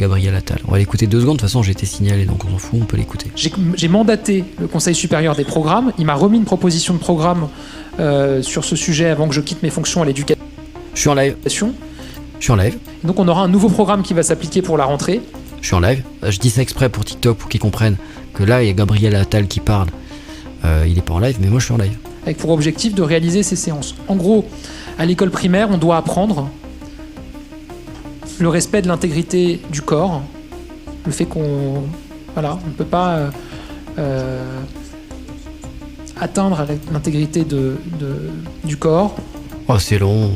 Gabriel Attal. On va l'écouter 2 secondes, de toute façon j'ai été signalé, donc on s'en fout, on peut l'écouter. J'ai mandaté le Conseil supérieur des programmes, il m'a remis une proposition de programme sur ce sujet avant que je quitte mes fonctions à l'éducation. Je suis en live. Donc on aura un nouveau programme qui va s'appliquer pour la rentrée. Je suis en live. Je dis ça exprès pour TikTok, pour qu'ils comprennent que là, il y a Gabriel Attal qui parle. Il est pas en live, mais moi je suis en live. Avec pour objectif de réaliser ces séances. En gros, à l'école primaire, on doit apprendre le respect de l'intégrité du corps, le fait qu'on ne peut pas atteindre l'intégrité du corps. Oh, c'est long.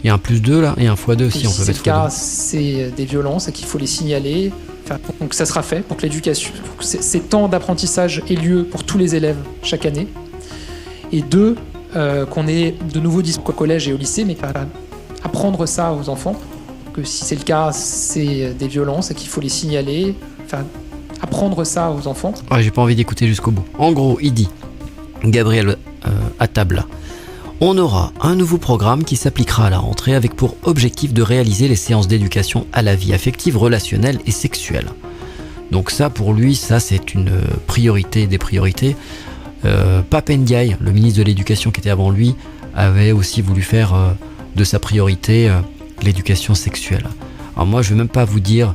Il y a un +2 là, et un x2 aussi, on peut mettre. Si c'est le cas, c'est des violences et qu'il faut les signaler. Donc ça sera fait pour que l'éducation, pour que ces temps d'apprentissage aient lieu pour tous les élèves chaque année. Et 2, qu'on ait de nouveaux discours au collège et au lycée, mais apprendre ça aux enfants, que si c'est le cas, c'est des violences et qu'il faut les signaler. Apprendre ça aux enfants. Ouais, j'ai pas envie d'écouter jusqu'au bout. En gros, il dit, Gabriel Attal, on aura un nouveau programme qui s'appliquera à la rentrée avec pour objectif de réaliser les séances d'éducation à la vie affective, relationnelle et sexuelle. Donc ça, pour lui, ça c'est une priorité des priorités. Pape Ndiaye, le ministre de l'Éducation qui était avant lui, avait aussi voulu faire de sa priorité l'éducation sexuelle. Alors moi, je vais même pas vous dire...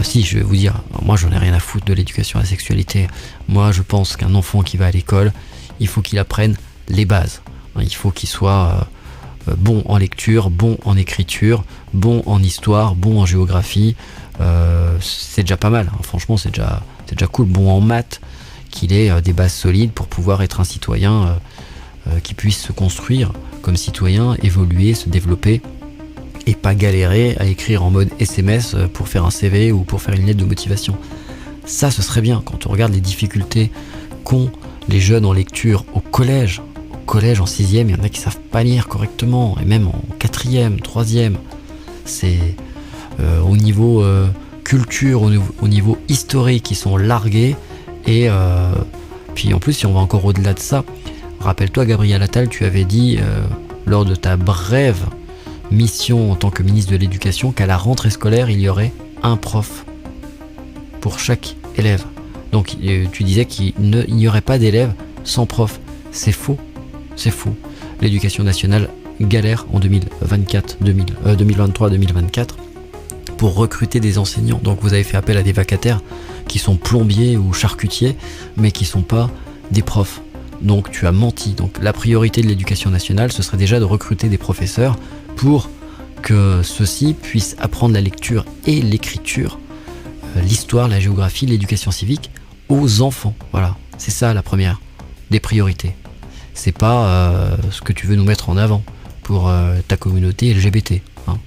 si, je vais vous dire, moi j'en ai rien à foutre de l'éducation à la sexualité. Moi, je pense qu'un enfant qui va à l'école, il faut qu'il apprenne les bases. Il faut qu'il soit bon en lecture, bon en écriture, bon en histoire, bon en géographie. C'est déjà pas mal, hein. Franchement c'est déjà cool. Bon en maths, qu'il ait des bases solides pour pouvoir être un citoyen qui puisse se construire comme citoyen, évoluer, se développer et pas galérer à écrire en mode SMS pour faire un CV ou pour faire une lettre de motivation. Ça, ce serait bien. Quand on regarde les difficultés qu'ont les jeunes en lecture au collège en 6e, il y en a qui savent pas lire correctement, et même en 4e, 3e. C'est au niveau culture, au niveau historique, ils sont largués. Et puis en plus, si on va encore au-delà de ça, rappelle-toi, Gabriel Attal, tu avais dit lors de ta brève mission en tant que ministre de l'Éducation qu'à la rentrée scolaire, il y aurait un prof pour chaque élève. Donc tu disais qu'il n'y aurait pas d'élèves sans prof. C'est faux. C'est faux. L'éducation nationale galère en 2023-2024 pour recruter des enseignants. Donc vous avez fait appel à des vacataires qui sont plombiers ou charcutiers, mais qui ne sont pas des profs. Donc tu as menti. Donc la priorité de l'éducation nationale, ce serait déjà de recruter des professeurs pour que ceux-ci puissent apprendre la lecture et l'écriture, l'histoire, la géographie, l'éducation civique aux enfants. Voilà, c'est ça la première des priorités. C'est pas ce que tu veux nous mettre en avant pour ta communauté LGBT. Hein.